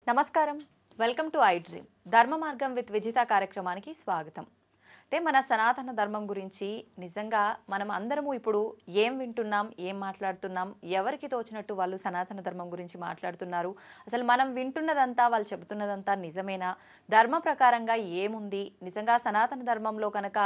నమస్కారం welcome to I dream ధర్మ మార్గం విత్ విజిత కార్యక్రమానికి స్వాగతం అంటే మన సనాతన ధర్మం గురించి నిజంగా మనం అందరము ఇప్పుడు ఏం వింటున్నాం ఏం మాట్లాడుతున్నాం ఎవరికి తోచినట్టు వాళ్ళు సనాతన ధర్మం గురించి మాట్లాడుతున్నారు అసలు మనం వింటున్నదంతా వాళ్ళు చెబుతున్నదంతా నిజమేనా ధర్మ ప్రకారంగా ఏముంది నిజంగా సనాతన ధర్మంలో కనుక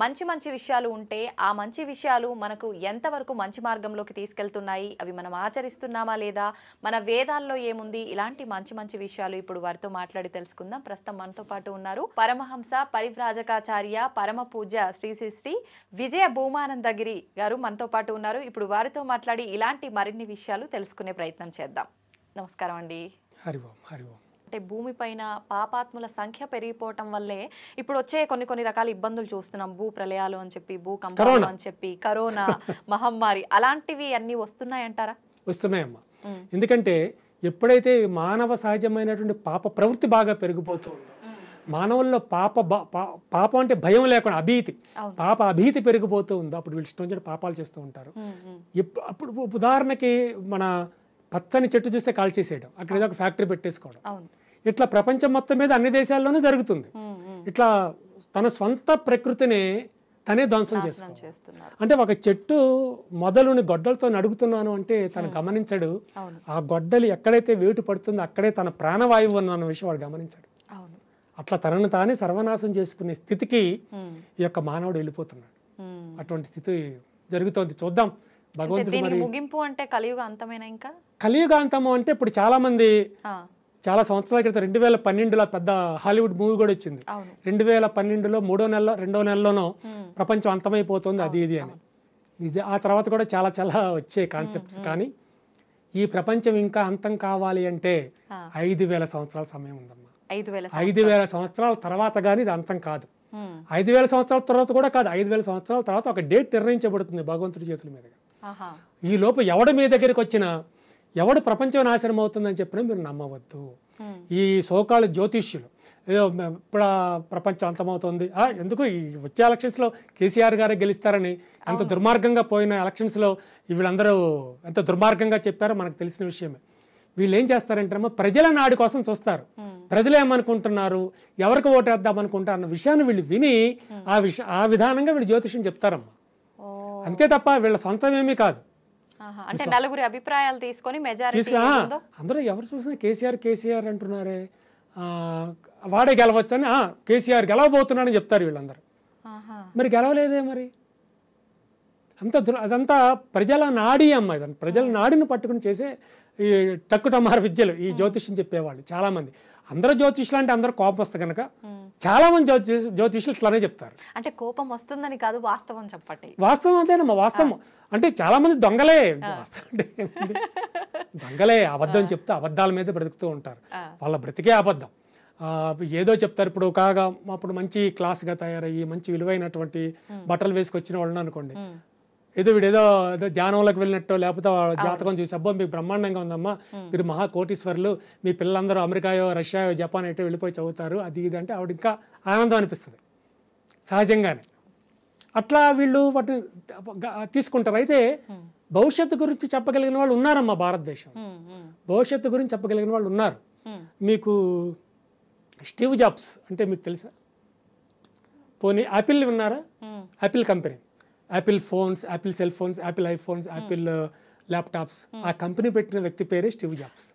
మంచి మంచి విషయాలు ఉంటే ఆ మంచి విషయాలు మనకు ఎంతవరకు మంచి మార్గంలోకి తీసుకెళ్తున్నాయి అవి మనం ఆచరిస్తున్నామా లేదా మన వేదాల్లో ఏముంది ఇలాంటి మంచి మంచి విషయాలు ఇప్పుడు వారితో మాట్లాడి తెలుసుకుందాం ప్రస్తుతం మనతో పాటు ఉన్నారు పరమహంస పరివ్రాజకాచార్య పరమ పూజ్య శ్రీ శ్రీ శ్రీ విజయ భూమానందగిరి గారు మనతో పాటు ఉన్నారు ఇప్పుడు వారితో మాట్లాడి ఇలాంటి మరిన్ని విషయాలు తెలుసుకునే ప్రయత్నం చేద్దాం నమస్కారం అండి హరి ఓం హరి ఓం అంటే భూమిపైన పాపాత్ముల సంఖ్య పెరిగిపోవటం వల్లే ఇప్పుడు వచ్చే కొన్ని రకాల ఇబ్బందులు చూస్తున్నాం భూ ప్రళయాలు అని చెప్పి భూకంపాలు అని చెప్పి కరోనా మహమ్మారి అలాంటివి అన్ని వస్తున్నాయంటారా వస్తున్నాయమ్మా ఎందుకంటే ఎప్పుడైతే మానవ సహజమైనటువంటి పాప ప్రవృత్తి బాగా పెరిగిపోతుందో మానవుల్లో పాపం అంటే భయం లేకుండా అభీతి పాప అభీతి పెరిగిపోతూ ఉందో అప్పుడు వీళ్ళు ఇష్టం వచ్చిన పాపాలు చేస్తూ ఉంటారు అప్పుడు ఉదాహరణకి మన పచ్చని చెట్టు చూస్తే కాల్చేసేయడం అక్కడ ఏదో ఒక ఫ్యాక్టరీ పెట్టేసుకోవడం ఇట్లా ప్రపంచం మొత్తం మీద అన్ని దేశాల్లోనూ జరుగుతుంది ఇట్లా తన స్వంత ప్రకృతిని తనే ధ్వంసం చేస్తున్నారు అంటే ఒక చెట్టు మొదలుని గొడ్డలతో నడుగుతున్నాను అంటే తను గమనించడు ఆ గొడ్డలి ఎక్కడైతే వేటు పడుతుందో అక్కడే తన ప్రాణవాయువు అన్న విషయం వాడు గమనించాడు అట్లా తనను తానే సర్వనాశం చేసుకునే స్థితికి ఈ యొక్క మానవుడు వెళ్ళిపోతున్నాడు అటువంటి స్థితి జరుగుతోంది చూద్దాం భగవంతుడు మరి ముగింపు అంటే కలియుగ అంతమేనా ఇంకా కలియుగ అంతము అంటే ఇప్పుడు చాలా మంది చాలా సంవత్సరాల క్రితం 2012లో పెద్ద హాలీవుడ్ మూవీ కూడా వచ్చింది 2012లో 2వ నెలలోనో ప్రపంచం అంతమైపోతుంది అది ఇది అని ఆ తర్వాత కూడా చాలా చాలా వచ్చే కాన్సెప్ట్స్ కానీ ఈ ప్రపంచం ఇంకా అంతం కావాలి అంటే 5000 సంవత్సరాల సమయం ఉందమ్మా 5000 సంవత్సరాల తర్వాత కానీ ఇది అంతం కాదు 5000 సంవత్సరాల తర్వాత కూడా కాదు 5000 సంవత్సరాల తర్వాత ఒక డేట్ నిర్ణయించబడుతుంది భగవంతుడి చేతుల మీదుగా ఈ లోపు ఎవడు మీ దగ్గరికి వచ్చినా ఎవడు ప్రపంచం నాశనం అవుతుందని చెప్పినా మీరు నమ్మవద్దు ఈ సోకాలు జ్యోతిష్యులు ఏదో ఇప్పుడు ప్రపంచం అంతమవుతుంది ఎందుకు ఈ వచ్చే ఎలక్షన్స్లో కేసీఆర్ గారే గెలుస్తారని ఎంత దుర్మార్గంగా పోయిన ఎలక్షన్స్లో వీళ్ళందరూ ఎంత దుర్మార్గంగా చెప్పారో మనకు తెలిసిన విషయమే వీళ్ళు ఏం చేస్తారంటారమ్మా ప్రజల నాడి కోసం చూస్తారు ప్రజలు ఏమనుకుంటున్నారు ఎవరికి ఓటేద్దాం అనుకుంటారు అన్న విషయాన్ని వీళ్ళు విని ఆ విధానంగా వీళ్ళు జ్యోతిష్యం చెప్తారమ్మా అంతే తప్ప వీళ్ళ సొంతం ఏమీ కాదు అంటే నలుగురి అభిప్రాయాలు తీసుకొని మెజారిటీ అందరూ ఎవరు చూసినా కేసీఆర్ అంటున్నారే వాడే గెలవచ్చు అని కేసీఆర్ గెలవబోతున్నాడని చెప్తారు వీళ్ళందరూ మరి గెలవలేదే మరి అదంతా ప్రజల నాడి అమ్మ ఇదంతా ప్రజల నాడిని పట్టుకుని చేసే ఈ టక్కుటమార విద్యలు ఈ జ్యోతిష్యం చెప్పేవాళ్ళు చాలా మంది అందరూ జ్యోతిష్యులు అంటే అందరూ కోపం వస్తుంది కనుక చాలా మంది జ్యోతిష్యులు ఇట్లానే చెప్తారు అంటే కోపం వస్తుందని కాదు వాస్తవం చెప్పండి వాస్తవం అంతేనమ్మా వాస్తవం అంటే చాలా మంది దొంగలే దొంగలే అబద్ధం చెప్తే అబద్ధాల మీద బ్రతుకుతూ ఉంటారు వాళ్ళ బ్రతికే అబద్ధం ఏదో చెప్తారు ఇప్పుడు కాగా అప్పుడు మంచి క్లాస్గా తయారయ్యి మంచి విలువైనటువంటి బట్టలు వేసుకొచ్చిన వాళ్ళని అనుకోండి ఏదో ఏదో ధ్యానంలోకి వెళ్ళినట్టు లేకపోతే జాతకం చూసి అబ్బా మీకు బ్రహ్మాండంగా ఉందమ్మా మీరు మహా కోటీశ్వర్లు మీ పిల్లలందరూ అమెరికాయో రష్యాయో జపాన్ ఎటో వెళ్ళిపోయి చదువుతారు అది ఇది అంటే ఆవిడ ఇంకా ఆనందం అనిపిస్తుంది సహజంగానే అట్లా వీళ్ళు వాటిని తీసుకుంటారు అయితే భవిష్యత్తు గురించి చెప్పగలిగిన వాళ్ళు ఉన్నారమ్మా భారతదేశం భవిష్యత్తు గురించి చెప్పగలిగిన వాళ్ళు ఉన్నారు మీకు స్టీవ్ జాబ్స్ అంటే మీకు తెలుసా పోనీ యాపిల్ విన్నారా Apple company Apple phones Apple cell phones Apple iPhones Apple laptops ఆ కంపెనీ పెట్టిన వ్యక్తి పేరే స్టీవ్ జాబ్స్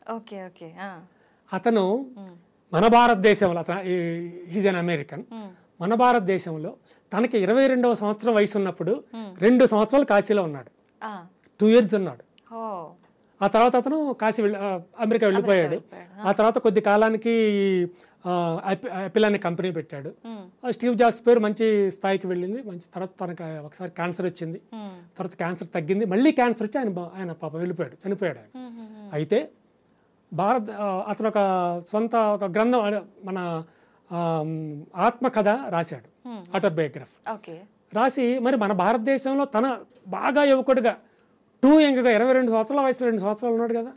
అతను మన భారతదేశంలో ఈజ్ అన్ అమెరికన్ మన భారతదేశంలో తనకి 22వ సంవత్సరం వయసు ఉన్నప్పుడు 2 సంవత్సరాలు కాశీలో ఉన్నాడు 2 years ఉన్నాడు ఆ తర్వాత అతను అమెరికా వెళ్ళిపోయాడు ఆ తర్వాత కొద్ది కాలానికి యాపిల్ అనే కంపెనీ పెట్టాడు స్టీవ్ జాబ్స్ పేరు మంచి స్థాయికి వెళ్ళింది మంచి తర్వాత తనకు ఒకసారి క్యాన్సర్ వచ్చింది తర్వాత క్యాన్సర్ తగ్గింది మళ్ళీ క్యాన్సర్ వచ్చి ఆయన పాప వెళ్ళిపోయాడు చనిపోయాడు ఆయన అయితే అతను ఒక గ్రంథం మన ఆత్మకథ రాశాడు ఆటోబయోగ్రఫీ రాసి మరి మన భారతదేశంలో తన బాగా యువకుడిగా టూ యంగ్గా 22 సంవత్సరాల వయసులో 2 సంవత్సరాలు ఉన్నాడు కదా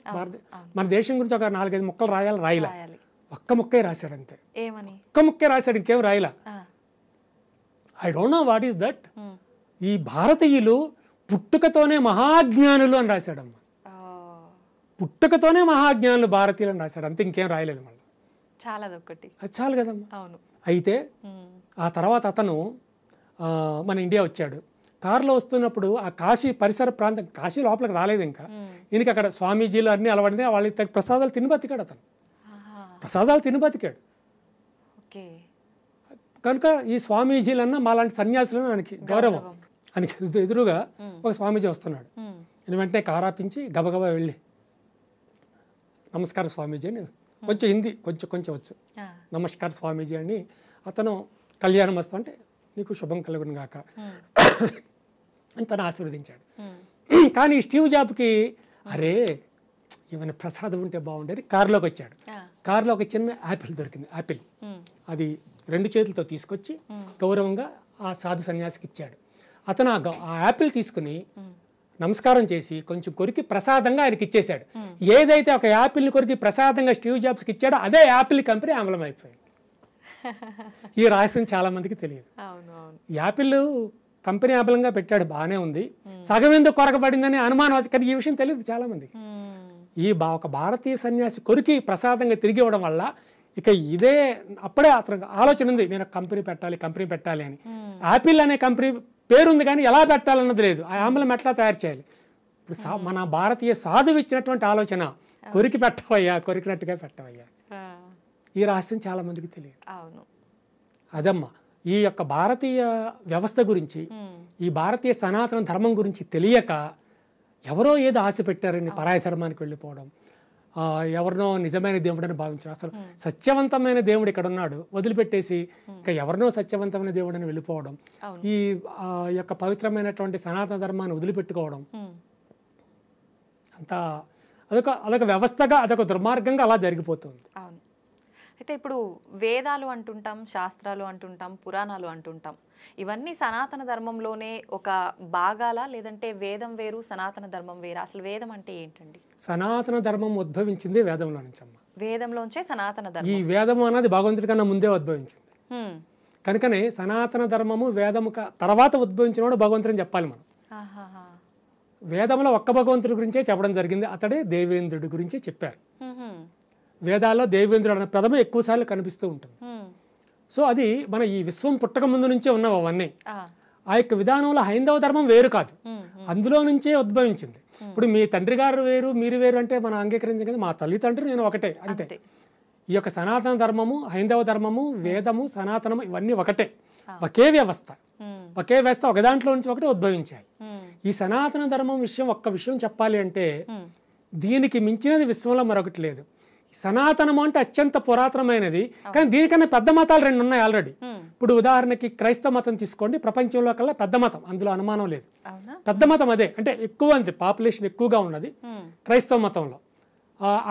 మన దేశం గురించి ఒక 4-5 ముక్కలు రాయలా ఒక్క ముక్కే రాశాడు అంతే ఒక్క ముక్కే రాశాడు ఇంకేం రాయలా I don't know what is that ఈ భారతీయులు పుట్టుకతోనే మహాజ్ఞానులు అని రాశాడమ్మా పుట్టుకతోనే మహాజ్ఞానులు భారతీయులను రాశాడు, అంతే, ఇంకేం రాయలేదు మళ్ళీ. చాలా అదొక్కటి. అది చాలు కదమ్మా. అవును. అయితే ఆ తర్వాత అతను మన ఇండియా వచ్చాడు. కారులో వస్తున్నప్పుడు ఆ కాశీ పరిసర ప్రాంతం, కాశీ లోపలికి రాలేదు ఇంకా, ఈయనకి అక్కడ స్వామీజీలు అన్నీ అలవాడితే వాళ్ళకి ప్రసాదాలు తిని బతికాడు అతను. ప్రసాదాలు తిని బతికాడు. ఓకే. కనుక ఈ స్వామీజీలన్నా మాలాంటి సన్యాసులను ఆయనకి గౌరవం. ఆయనకి ఎదురుగా ఒక స్వామీజీ వస్తున్నాడు. నేను వెంటనే కారాపించి గబగబా వెళ్ళి నమస్కారం స్వామీజీ అని, కొంచెం హిందీ కొంచెం వచ్చు, నమస్కారం స్వామీజీ అని. అతను కళ్యాణం వస్తా అంటే నీకు శుభం కలుగును గాక అని తను ఆశీర్వదించాడు. కానీ స్టీవ్ జాబ్కి అరే ఏమైనా ప్రసాదం ఉంటే బాగుండేది. కారులోకి వచ్చాడు. కారులో ఒక చిన్న యాపిల్ దొరికింది. యాపిల్ అది 2 చేతులతో తీసుకొచ్చి గౌరవంగా ఆ సాధు సన్యాసికి ఇచ్చాడు. అతను ఆ యాపిల్ తీసుకుని నమస్కారం చేసి కొంచెం కొరికి ప్రసాదంగా ఆయనకి ఇచ్చేశాడు. ఏదైతే ఒక యాపిల్ని కొరికి ప్రసాదంగా స్టీవ్ జాబ్స్కి ఇచ్చాడో అదే యాపిల్ కంపెనీ అమలం అయిపోయింది. ఈ రహస్యం చాలా మందికి తెలియదు. యాపిల్ కంపెనీ అమలంగా పెట్టాడు, బాగానే ఉంది, సగం ఎందుకు కొరకబడిందని అనుమానం వచ్చి, కానీ ఈ విషయం తెలియదు చాలా మందికి. ఈ ఒక భారతీయ సన్యాసి కొరికి ప్రసాదంగా తిరిగి ఇవ్వడం వల్ల ఇక ఇదే అప్పుడే అతనికి ఆలోచన ఉంది, నేను కంపెనీ పెట్టాలి అని. యాపిల్ అనే కంపెనీ పేరుంది కానీ ఎలా పెట్టాలన్నది లేదు, ఆ ఆమ్లం ఎట్లా తయారు చేయాలి. ఇప్పుడు మన భారతీయ సాధువు ఇచ్చినటువంటి ఆలోచన, కొరికి పెట్టవయ్యా, కొరికినట్టుగా పెట్టవయ్యా. ఈ రహస్యం చాలా మందికి తెలియదు. అదమ్మా ఈ యొక్క భారతీయ వ్యవస్థ గురించి, ఈ భారతీయ సనాతన ధర్మం గురించి తెలియక ఎవరో ఏదో ఆశ పెట్టారని పరాయ ధర్మానికి వెళ్ళిపోవడం, ఎవరినో నిజమైన దేవుడని భావించారు. అసలు సత్యవంతమైన దేవుడు ఇక్కడ ఉన్నాడు వదిలిపెట్టేసి ఇంకా ఎవరినో సత్యవంతమైన దేవుడని వెళ్ళిపోవడం, ఈ యొక్క పవిత్రమైనటువంటి సనాతన ధర్మాన్ని వదిలిపెట్టుకోవడం, అంతా అదొక వ్యవస్థగా, అదొక దుర్మార్గంగా అలా జరిగిపోతుంది. అయితే ఇప్పుడు వేదాలు అంటుంటాం, శాస్త్రాలు అంటుంటాం, పురాణాలు అంటుంటాం, ఇవన్నీ సనాతన ధర్మంలోనే ఒక భాగాలా, లేదంటే వేదం వేరు సనాతన ధర్మం వేరు? అసలు వేదం అంటే ఏంటండి? సనాతన ధర్మం ఉద్భవించింది వేదంలో నుంచి అమ్మ. వేదంలోంచే సనాతన ధర్మం. ఈ వేదం అనేది భగవంతుడి కన్నా ముందే ఉద్భవించింది. కనుకనే సనాతన ధర్మము వేదము తర్వాత ఉద్భవించినవాడు భగవంతుడు అని చెప్పాలి మనం. వేదంలో ఒక్క భగవంతుడి గురించే చెప్పడం జరిగింది, అతడే దేవేంద్రుడి గురించి చెప్పారు. వేదాల్లో దేవేంద్రుడు అనే పదం ఎక్కువసార్లు కనిపిస్తూ ఉంటుంది. సో అది మన ఈ విశ్వం పుట్టక ముందు నుంచే ఉన్నవి అవన్నీ. ఆ యొక్క విధానంలో హైందవ ధర్మం వేరు కాదు, అందులో నుంచే ఉద్భవించింది. ఇప్పుడు మీ తండ్రి గారు వేరు, మీరు వేరు అంటే మనం అంగీకరించగలిగింది, మా తల్లి తండ్రి నేను ఒకటే, అంతే. ఈ యొక్క సనాతన ధర్మము, హైందవ ధర్మము, వేదము, సనాతనము ఇవన్నీ ఒకటే, ఒకే వ్యవస్థ. ఒక దాంట్లో నుంచి ఒకటి ఉద్భవించాయి. ఈ సనాతన ధర్మం విషయం, ఒక్క విషయం చెప్పాలి అంటే దీనికి మించినది విశ్వంలో మరొకటి లేదు. సనాతనము అంటే అత్యంత పురాతనమైనది, కానీ దీనికన్నా పెద్ద మతాలు 2 ఉన్నాయి ఆల్రెడీ. ఇప్పుడు ఉదాహరణకి క్రైస్తవ మతం తీసుకోండి, ప్రపంచంలో కల్లా పెద్ద మతం, అందులో అనుమానం లేదు. పెద్ద మతం అదే, అంటే ఎక్కువ అంతే, పాపులేషన్ ఎక్కువగా ఉన్నది క్రైస్తవ మతంలో.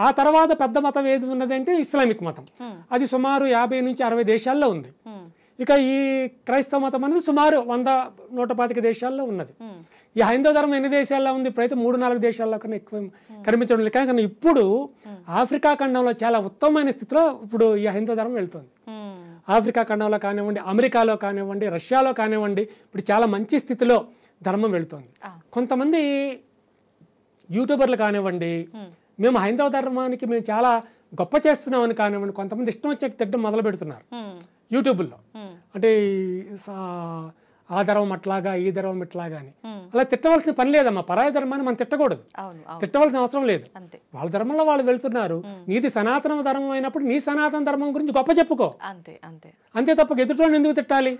ఆ తర్వాత పెద్ద మతం ఏది ఉన్నది అంటే ఇస్లామిక్ మతం, అది సుమారు 50 నుంచి 60 దేశాల్లో ఉంది. ఇక ఈ క్రైస్తవ మతం అనేది సుమారు 100-125 దేశాల్లో ఉన్నది. ఈ హైందవ ధర్మం ఎన్ని దేశాల్లో ఉంది? ఇప్పుడైతే 3-4 దేశాల్లో కన్నా ఎక్కువ కనిపించడం లేదు. కానీ ఇప్పుడు ఆఫ్రికా ఖండంలో చాలా ఉత్తమమైన స్థితిలో ఇప్పుడు ఈ హైందవ ధర్మం వెళ్తుంది. ఆఫ్రికా ఖండంలో కానివ్వండి, అమెరికాలో కానివ్వండి, రష్యాలో కానివ్వండి, ఇప్పుడు చాలా మంచి స్థితిలో ధర్మం వెళుతుంది. కొంతమంది యూట్యూబర్లు కానివ్వండి, మేము హైందవ ధర్మానికి మేము చాలా గొప్ప చేస్తున్నామని కానివ్వండి, కొంతమంది ఇష్టం వచ్చే తిట్టడం మొదలు పెడుతున్నారు యూట్యూబ్లో. అంటే ఆ ధర్మం అట్లాగా, ఈ ధర్మం ఇట్లాగా అని. అలా తిట్టవలసిన పని లేదమ్మా. పరాయ ధర్మాన్ని మనం తిట్టకూడదు, తిట్టవలసిన అవసరం లేదు. వాళ్ళ ధర్మంలో వాళ్ళు వెళ్తున్నారు. నీది సనాతన ధర్మం అయినప్పుడు నీ సనాతన ధర్మం గురించి గొప్ప చెప్పుకో, అంతే తప్ప ఎదుటి ఎందుకు తిట్టాలి?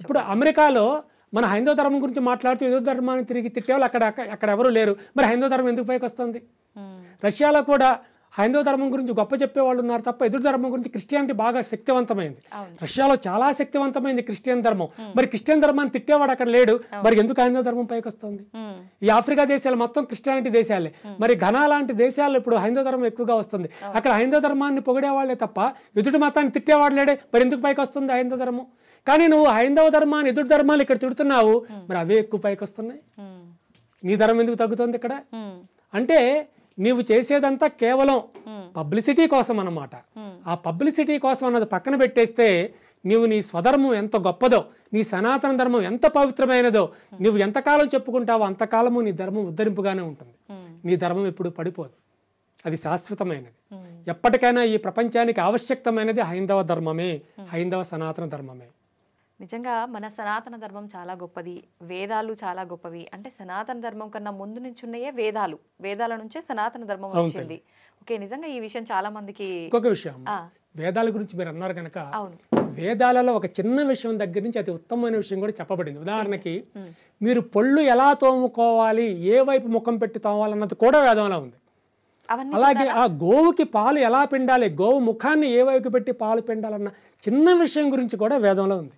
ఇప్పుడు అమెరికాలో మన హైందవ ధర్మం గురించి మాట్లాడుతూ ఎదురు ధర్మాన్ని తిరిగి తిట్టేవాళ్ళు అక్కడ ఎవరు లేరు. మరి హైందవ ధర్మం ఎందుకు పైకి వస్తుంది? రష్యాలో కూడా హైందవ ధర్మం గురించి గొప్ప చెప్పేవాళ్ళు ఉన్నారు తప్ప ఎదురు ధర్మం గురించి క్రిస్టియానిటీ బాగా శక్తివంతమైంది. రష్యాలో చాలా శక్తివంతమైంది క్రిస్టియన్ ధర్మం. మరి క్రిస్టియన్ ధర్మాన్ని తిట్టేవాడు అక్కడ లేడు, మరి ఎందుకు హైందవ ధర్మం పైకి వస్తుంది? ఈ ఆఫ్రికా దేశాలు మొత్తం క్రిస్టియానిటీ దేశాలే. మరి ఘనా లాంటి దేశాల్లో ఇప్పుడు హైందవ ధర్మం ఎక్కువగా వస్తుంది. అక్కడ హైందవ ధర్మాన్ని పొగిడేవాళ్లే తప్ప ఎదుటి మతాన్ని తిట్టేవాడు లేడే, మరి ఎందుకు పైకి వస్తుంది హైందవ ధర్మం? కానీ నువ్వు హైందవ ధర్మాన్ని, ఎదుటి ధర్మాలు ఇక్కడ తిడుతున్నావు, మరి అవే ఎక్కువ పైకి వస్తున్నాయి. నీ ధర్మం ఎందుకు తగ్గుతుంది ఇక్కడ? అంటే నీవు చేసేదంతా కేవలం పబ్లిసిటీ కోసం అన్నమాట. ఆ పబ్లిసిటీ కోసం అన్నది పక్కన పెట్టేస్తే నీవు నీ స్వధర్మం ఎంత గొప్పదో, నీ సనాతన ధర్మం ఎంత పవిత్రమైనదో నువ్వు ఎంతకాలం చెప్పుకుంటావో అంతకాలము నీ ధర్మం ఉద్ధరింపుగానే ఉంటుంది. నీ ధర్మం ఎప్పుడు పడిపోదు. అది శాశ్వతమైనది. ఎప్పటికైనా ఈ ప్రపంచానికి ఆవశ్యకమైనది హైందవ ధర్మమే, హైందవ సనాతన ధర్మమే. నిజంగా మన సనాతన ధర్మం చాలా గొప్పది, వేదాలు చాలా గొప్పవి. అంటే సనాతన ధర్మం కన్నా ముందు నుంచి ఉన్నాయే వేదాలు, వేదాల నుంచే సనాతన ధర్మం వచ్చింది. ఓకే, నిజంగా ఈ విషయం చాలా మందికి. ఇంకొక విషయం, వేదాల గురించి మీరు అన్నారు కనుక, అవును, వేదాలలో ఒక చిన్న విషయం దగ్గర నుంచి అతి ఉత్తమమైన విషయం కూడా చెప్పబడింది. ఉదాహరణకి మీరు పళ్ళు ఎలా తోముకోవాలి, ఏ వైపు ముఖం పెట్టి తోమాలన్నది కూడా వేదంలో ఉంది. అలాగే ఆ గోవుకి పాలు ఎలా పిండాలి, గోవు ముఖాన్ని ఏ వైపు పెట్టి పాలు పిండాలన్న చిన్న విషయం గురించి కూడా వేదంలో ఉంది.